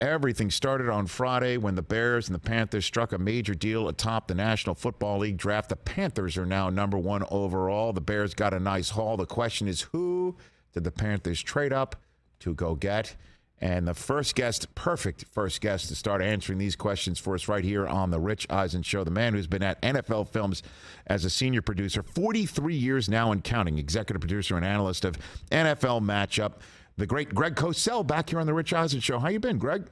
Everything started on Friday when the Bears and the Panthers struck a major deal atop the National Football League draft. The Panthers are now number 1 overall. The Bears got a nice haul. The question is, who did the Panthers trade up to go get? And the perfect first guest to start answering these questions for us right here on the Rich Eisen Show, the man who's been at NFL Films as a senior producer, 43 years now and counting, executive producer and analyst of NFL Matchup, the great Greg Cosell, back here on the Rich Eisen Show. How you been, Greg?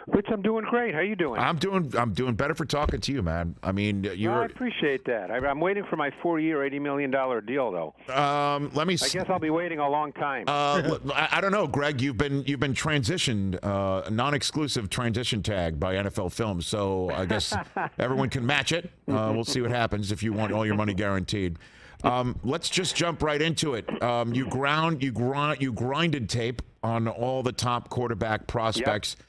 Rich, I'm doing great. How you doing? I'm doing better for talking to you, man. I mean, I appreciate that. I'm waiting for my 4-year, $80 million deal, though. I guess I'll be waiting a long time. I don't know, Greg. You've been transitioned, non-exclusive transition tag by NFL Films, so I guess everyone can match it. We'll see what happens if you want all your money guaranteed. Let's just jump right into it. You grinded tape on all the top quarterback prospects. Yep.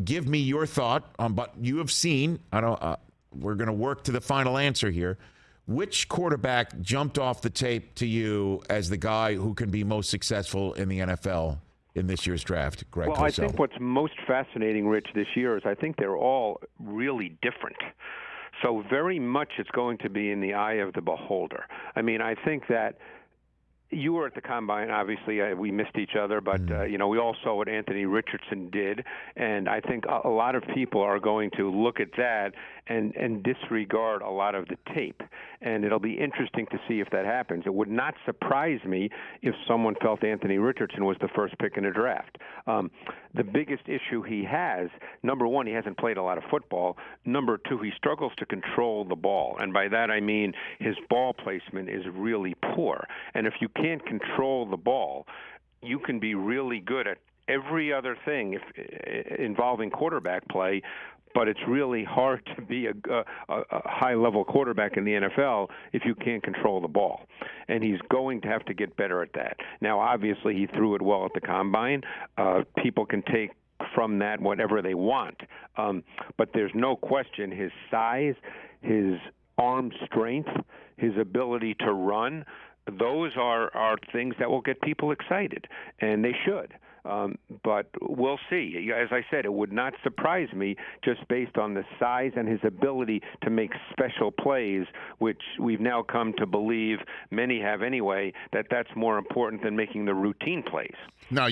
Give me your thought on what you have seen. We're going to work to the final answer here. Which quarterback jumped off the tape to you as the guy who can be most successful in the NFL in this year's draft, Greg Cosell? I think what's most fascinating, Rich, this year is I think they're all really different. So very much it's going to be in the eye of the beholder. I mean, I think that you were at the Combine, obviously. We missed each other, but, we all saw what Anthony Richardson did, and I think a lot of people are going to look at that and disregard a lot of the tape, and it'll be interesting to see if that happens. It would not surprise me if someone felt Anthony Richardson was the first pick in the draft. The biggest issue he has, number one, he hasn't played a lot of football. Number two, he struggles to control the ball, and by that I mean his ball placement is really poor, and if you can't control the ball, you can be really good at every other thing involving quarterback play, but it's really hard to be a high-level quarterback in the NFL if you can't control the ball. And he's going to have to get better at that. Now, obviously, he threw it well at the Combine. People can take from that whatever they want. But there's no question his size, his arm strength, his ability to run, those are things that will get people excited, and they should. But we'll see. As I said, it would not surprise me just based on the size and his ability to make special plays, which we've now come to believe, many have anyway, that that's more important than making the routine plays. Now,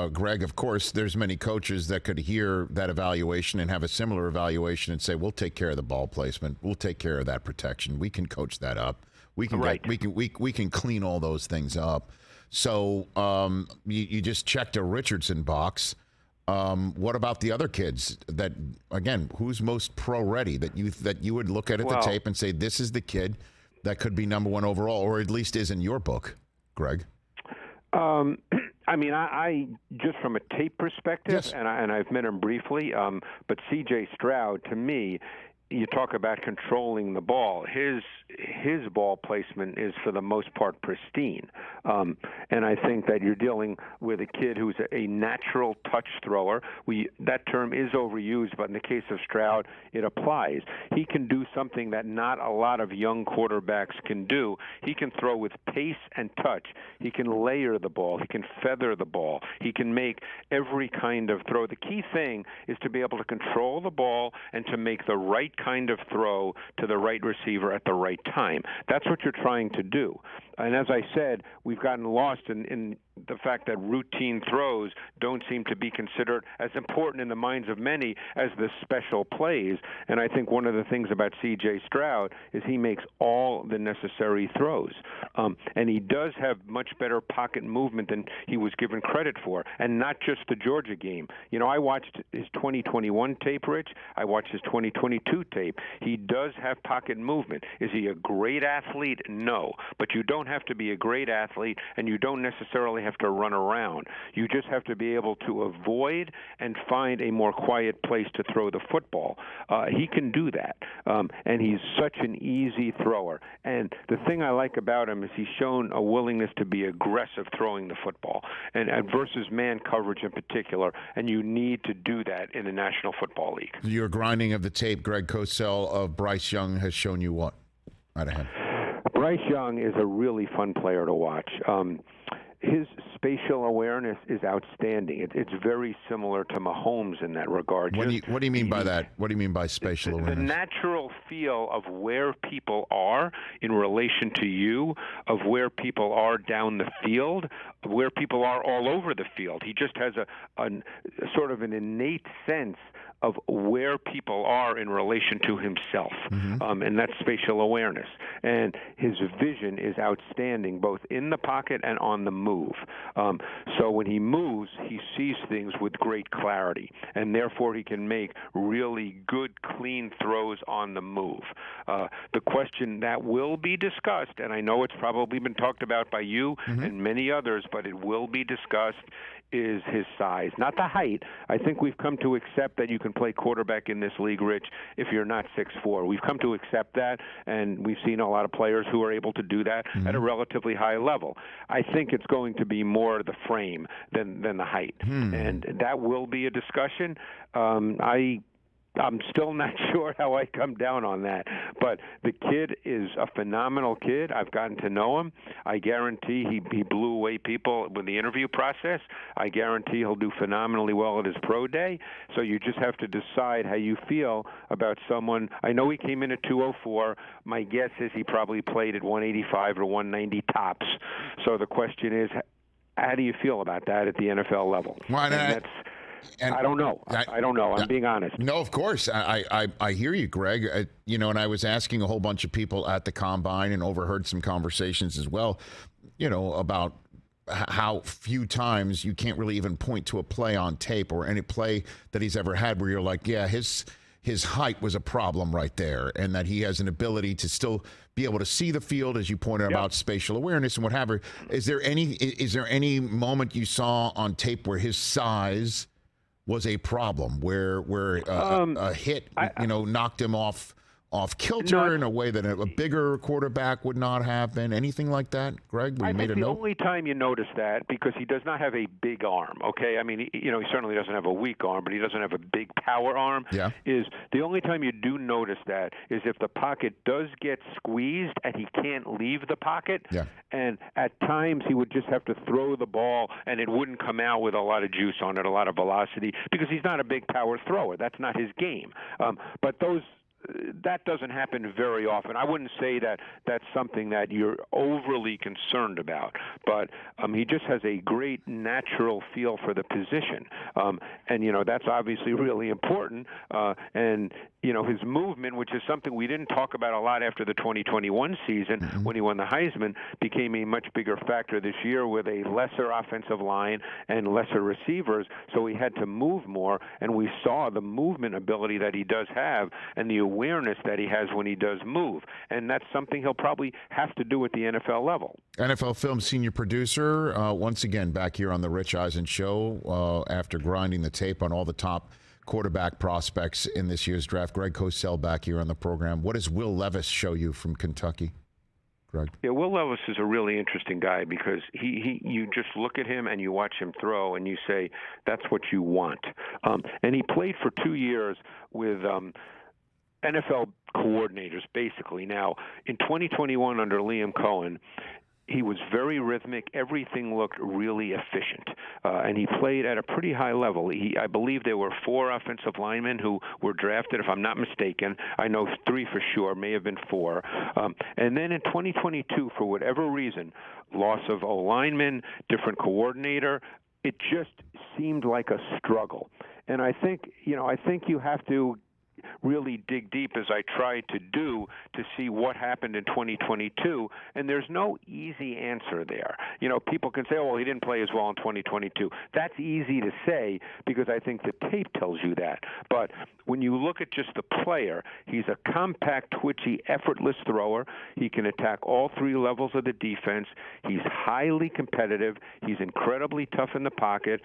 Greg, of course, there's many coaches that could hear that evaluation and have a similar evaluation and say, we'll take care of the ball placement. We'll take care of that protection. We can coach that up. We can we can clean all those things up. So you just checked a Richardson box. What about the other kids? That again, who's most pro ready that you would look at the tape and say this is the kid that could be number 1 overall, or at least is in your book, Greg? I mean, I just from a tape perspective, yes. and I've met him briefly, but C.J. Stroud, to me, you talk about controlling the ball. His ball placement is, for the most part, pristine. And I think that you're dealing with a kid who's a natural touch thrower. That term is overused, but in the case of Stroud, it applies. He can do something that not a lot of young quarterbacks can do. He can throw with pace and touch. He can layer the ball. He can feather the ball. He can make every kind of throw. The key thing is to be able to control the ball and to make the right kind of throw to the right receiver at the right time. That's what you're trying to do. And as I said, we've gotten lost in the fact that routine throws don't seem to be considered as important in the minds of many as the special plays. And I think one of the things about C.J. Stroud is he makes all the necessary throws. And he does have much better pocket movement than he was given credit for, and not just the Georgia game. I watched his 2021 tape, Rich. I watched his 2022 tape. He does have pocket movement. Is he a great athlete? No. But you don't have to be a great athlete, and you don't necessarily have to run around. You just have to be able to avoid and find a more quiet place to throw the football. He can do that, and he's such an easy thrower. And the thing I like about him is he's shown a willingness to be aggressive throwing the football, and versus man coverage in particular, and you need to do that in the National Football League. Your grinding of the tape, Greg Cosell, of Bryce Young has shown you what? Right ahead. Bryce Young is a really fun player to watch. his spatial awareness is outstanding. It's very similar to Mahomes in that regard. What do you mean by that? What do you mean by spatial awareness? The natural feel of where people are in relation to you, of where people are down the field, of where people are all over the field. He just has a sort of an innate sense of where people are in relation to himself, and that's spatial awareness. And his vision is outstanding, both in the pocket and on the move. So when he moves, he sees things with great clarity, and therefore he can make really good, clean throws on the move. The question that will be discussed, and I know it's probably been talked about by you and many others, but it will be discussed, is his size, not the height. I think we've come to accept that you can play quarterback in this league, Rich, if you're not 6'4". We've come to accept that, and we've seen a lot of players who are able to do that at a relatively high level. I think it's going to be more the frame than the height, and that will be a discussion. I'm still not sure how I come down on that, but the kid is a phenomenal kid. I've gotten to know him. I guarantee he blew away people with the interview process. I guarantee he'll do phenomenally well at his pro day. So you just have to decide how you feel about someone. I know he came in at 204. My guess is he probably played at 185 or 190 tops. So the question is, how do you feel about that at the NFL level? Well, I don't know. I don't know. I'm being honest. No, of course. I hear you, Greg. And I was asking a whole bunch of people at the Combine and overheard some conversations as well, about how few times you can't really even point to a play on tape or any play that he's ever had where you're like, yeah, his height was a problem right there, and that he has an ability to still be able to see the field, as you pointed about spatial awareness and what have you. Is there any moment you saw on tape where his size was a problem, where a hit knocked him off kilter in a way that a bigger quarterback would not have been? Anything like that, Greg? I think the only time you notice that, because he does not have a big arm, okay? I mean, he certainly doesn't have a weak arm, but he doesn't have a big power arm. Yeah. Is the only time you do notice that is if the pocket does get squeezed and he can't leave the pocket. Yeah. And at times he would just have to throw the ball and it wouldn't come out with a lot of juice on it, a lot of velocity, because he's not a big power thrower. That's not his game. But that doesn't happen very often. I wouldn't say that that's something that you're overly concerned about, but he just has a great natural feel for the position, and that's obviously really important. And his movement, which is something we didn't talk about a lot after the 2021 season when he won the Heisman, became a much bigger factor this year with a lesser offensive line and lesser receivers. So he had to move more, and we saw the movement ability that he does have and the awareness that he has when he does move. And that's something he'll probably have to do at the NFL level. NFL Films senior producer, once again, back here on the Rich Eisen Show after grinding the tape on all the top quarterback prospects in this year's draft. Greg Cosell back here on the program. What does Will Levis show you from Kentucky, Greg? Yeah, Will Levis is a really interesting guy because you just look at him and you watch him throw and you say, that's what you want. And he played for 2 years with NFL coordinators, basically. Now, in 2021 under Liam Cohen, he was very rhythmic. Everything looked really efficient, and he played at a pretty high level. I believe there were 4 offensive linemen who were drafted, if I'm not mistaken. I know 3 for sure, may have been 4. And then in 2022, for whatever reason, loss of O-lineman, different coordinator, it just seemed like a struggle. And I think you have to really dig deep, as I tried to do, to see what happened in 2022, and there's no easy answer there. People can say, oh, well, he didn't play as well in 2022. That's easy to say because I think the tape tells you that. But when you look at just the player, he's a compact, twitchy, effortless thrower. He can attack all 3 levels of the defense. He's highly competitive. He's incredibly tough in the pocket.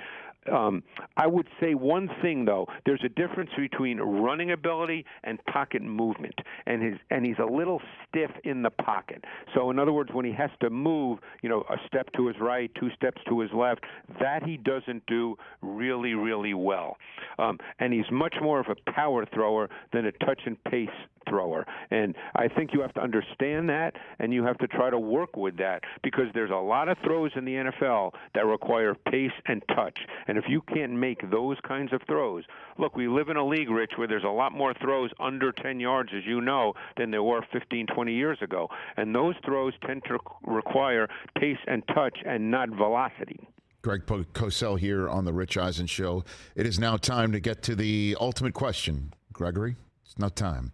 I would say one thing, though. There's a difference between running ability and pocket movement, and he's a little stiff in the pocket. So, in other words, when he has to move, a step to his right, 2 steps to his left, that he doesn't do really, really well. And he's much more of a power thrower than a touch and pace thrower. And I think you have to understand that, and you have to try to work with that, because there's a lot of throws in the NFL that require pace and touch. And if you can't make those kinds of throws, look, we live in a league, Rich, where there's a lot more throws under 10 yards, as you know, than there were 15, 20 years ago. And those throws tend to require pace and touch and not velocity. Greg Cosell here on the Rich Eisen Show. It is now time to get to the ultimate question, Gregory. It's not time.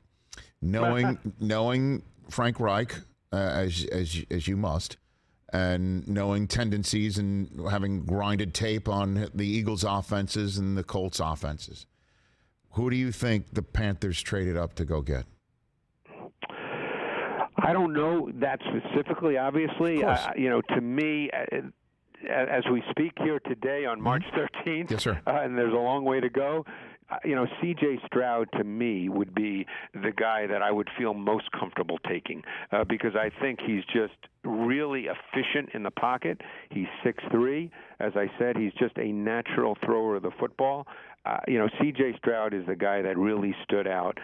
Knowing Frank Reich as you must, and knowing tendencies and having grinded tape on the Eagles' offenses and the Colts' offenses, who do you think the Panthers traded up to go get? I don't know that specifically, obviously. To me, as we speak here today on March 13th, yes, sir. And there's a long way to go, C.J. Stroud, to me, would be the guy that I would feel most comfortable taking, because I think he's just really efficient in the pocket. He's 6'3". As I said, he's just a natural thrower of the football. C.J. Stroud is the guy that really stood out.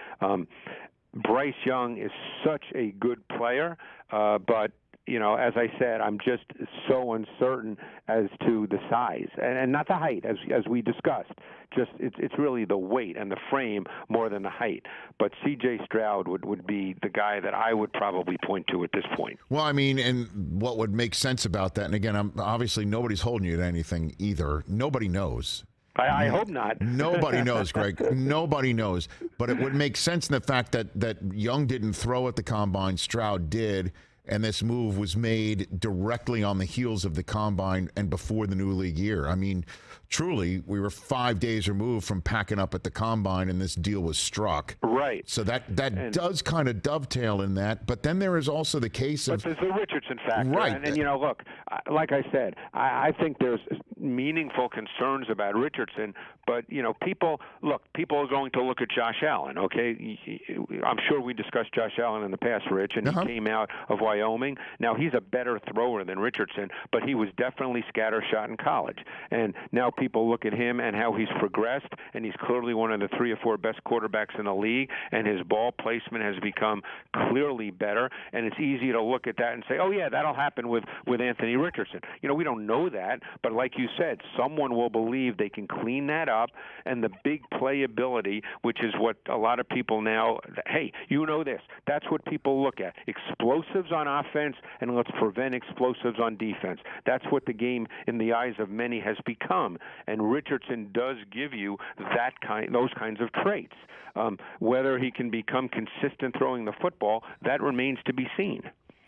Bryce Young is such a good player, but as I said, I'm just so uncertain as to the size and not the height, as we discussed. Just it's really the weight and the frame more than the height. But C.J. Stroud would be the guy that I would probably point to at this point. Well, I mean, and what would make sense about that, and again, obviously nobody's holding you to anything either. Nobody knows. I hope not. Nobody knows, Greg. Nobody knows. But it would make sense in the fact that Young didn't throw at the combine, Stroud did, and this move was made directly on the heels of the combine and before the new league year. I mean, truly, we were 5 days removed from packing up at the combine, and this deal was struck. Right. So that does kind of dovetail in that. But then there is also the case of... But there's the Richardson factor. Right. And look, like I said, I think there's meaningful concerns about Richardson, but, people are going to look at Josh Allen, okay? I'm sure we discussed Josh Allen in the past, Rich, and he came out of Wyoming. Now, he's a better thrower than Richardson, but he was definitely scattershot in college. And now people look at him and how he's progressed, and he's clearly one of the 3 or 4 best quarterbacks in the league, and his ball placement has become clearly better, and it's easy to look at that and say, oh, yeah, that'll happen with Anthony Richardson. We don't know that, but like you said, someone will believe they can clean that up, and the big playability, which is what a lot of people now, hey, this, that's what people look at. Explosives on offense, and let's prevent explosives on defense. That's what the game, in the eyes of many, has become. And Richardson does give you those kinds of traits. Whether he can become consistent throwing the football, that remains to be seen.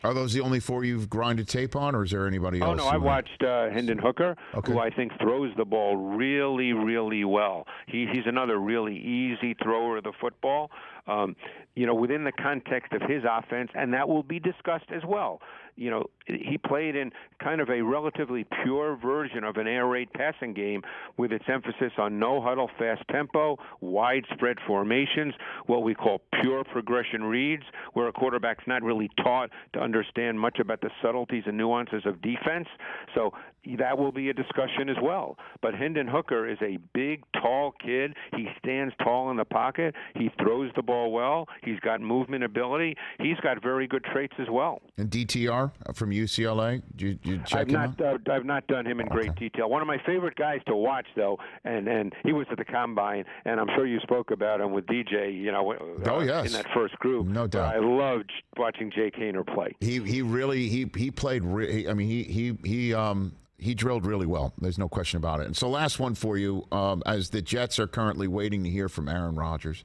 Are those the only 4 you've grinded tape on, or is there anybody else? Oh, no, I watched Hendon Hooker, okay, who I think throws the ball really, really well. He's another really easy thrower of the football, within the context of his offense, and that will be discussed as well. He played in kind of a relatively pure version of an air raid passing game with its emphasis on no-huddle, fast tempo, widespread formations, what we call pure progression reads, where a quarterback's not really taught to understand much about the subtleties and nuances of defense. So that will be a discussion as well. But Hendon Hooker is a big, tall kid. He stands tall in the pocket. He throws the ball well. He's got movement ability. He's got very good traits as well. And DTR from UCLA, did you check him out? I've not done him in great detail. One of my favorite guys to watch, though, and he was at the Combine, and I'm sure you spoke about him with DJ, yes, in that first group. No doubt. I loved watching Jake Haener play. He played. I mean, he drilled really well. There's no question about it. And so last one for you, as the Jets are currently waiting to hear from Aaron Rodgers,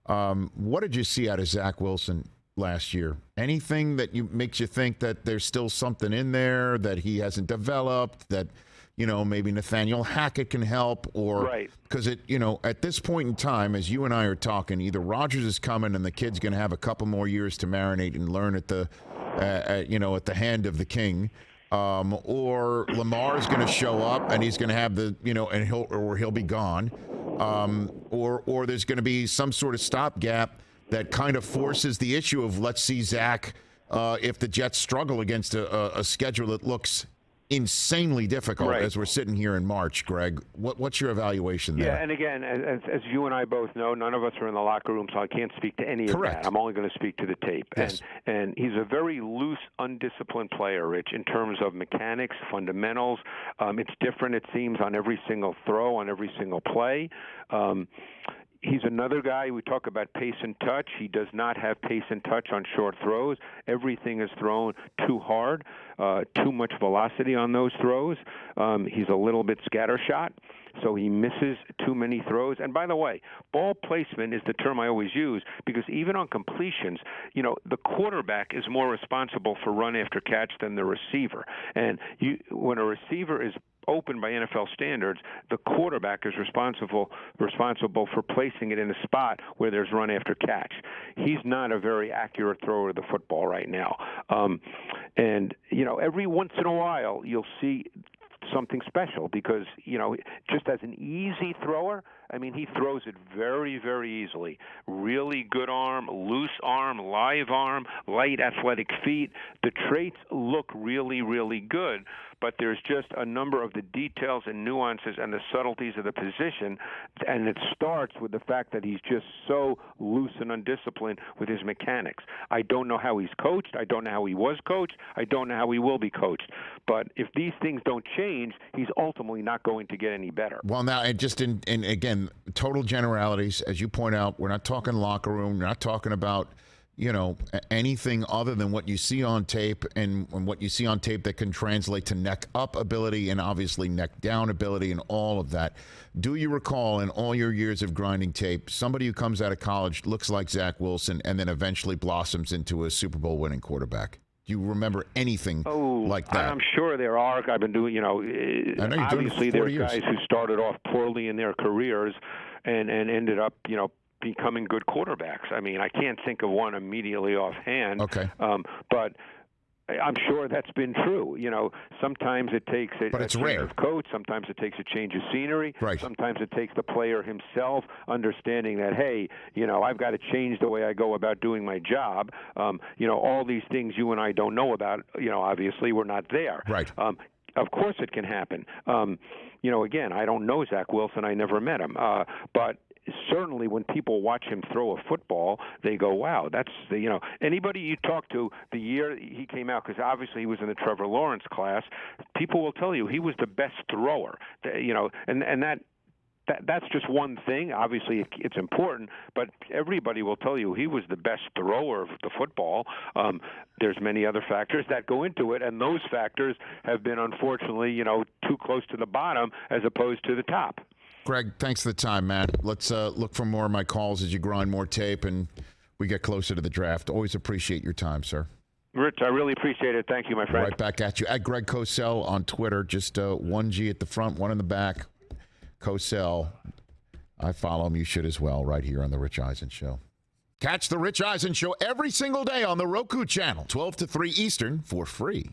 what did you see out of Zach Wilson last year? Anything that makes you think that there's still something in there that he hasn't developed, that maybe Nathaniel Hackett can help, or right? Because at this point in time, as you and I are talking, either Rodgers is coming and the kid's going to have a couple more years to marinate and learn at the hand of the king. Or Lamar is going to show up and he's going to have and he'll be gone. Or there's going to be some sort of stopgap that kind of forces the issue of, let's see Zach, if the Jets struggle against a schedule that looks insanely difficult Right. as we're sitting here in March, Greg. What's your evaluation there? Yeah, and again, as you and I both know, none of us are in the locker room, so I can't speak to any Correct. of that. I'm only going to speak to the tape. Yes. And he's a very loose, undisciplined player, Rich, in terms of mechanics, fundamentals. It's different, it seems, on every single throw, on every single play. He's another guy, we talk about pace and touch. He does not have pace and touch on short throws. Everything is thrown too hard, too much velocity on those throws. He's a little bit scattershot, so he misses too many throws. And by the way, ball placement is the term I always use because even on completions, the quarterback is more responsible for run after catch than the receiver. And when a receiver is open by NFL standards, the quarterback is responsible for placing it in a spot where there's run after catch. He's not a very accurate thrower of the football right now. And every once in a while you'll see something special because, just as an easy thrower, he throws it very, very easily. Really good arm, loose arm, live arm, light athletic feet. The traits look really, really good, but there's just a number of the details and nuances and the subtleties of the position, and it starts with the fact that he's just so loose and undisciplined with his mechanics. I don't know how he's coached. I don't know how he was coached. I don't know how he will be coached. But if these things don't change, he's ultimately not going to get any better. Well, now, and just in again, total generalities, as you point out, we're not talking locker room. We're not talking about, anything other than what you see on tape and what you see on tape that can translate to neck up ability and obviously neck down ability and all of that. Do you recall in all your years of grinding tape, somebody who comes out of college, looks like Zach Wilson, and then eventually blossoms into a Super Bowl winning quarterback? Do you remember anything like that? I'm sure there are. I've been doing, obviously there are guys who started off poorly in their careers and ended up, becoming good quarterbacks. I can't think of one immediately offhand. Okay. But I'm sure that's been true. Sometimes it takes a it's change rare. of coach. Sometimes it takes a change of scenery. Right. Sometimes it takes the player himself understanding that, hey, I've got to change the way I go about doing my job. All these things you and I don't know about, obviously we're not there. Right. Of course it can happen. Again, I don't know Zach Wilson. I never met him. But certainly when people watch him throw a football, they go, wow, that's anybody you talk to the year he came out, because obviously he was in the Trevor Lawrence class, people will tell you he was the best thrower, and that's just one thing. Obviously, it's important, but everybody will tell you he was the best thrower of the football. There's many other factors that go into it, and those factors have been, unfortunately, too close to the bottom as opposed to the top. Greg, thanks for the time, man. Let's look for more of my calls as you grind more tape and we get closer to the draft. Always appreciate your time, sir. Rich, I really appreciate it. Thank you, my friend. Right back at you. At Greg Cosell on Twitter, just one G at the front, one in the back. Cosell. I follow him. You should as well, right here on The Rich Eisen Show. Catch The Rich Eisen Show every single day on the Roku channel, 12 to 3 Eastern, for free.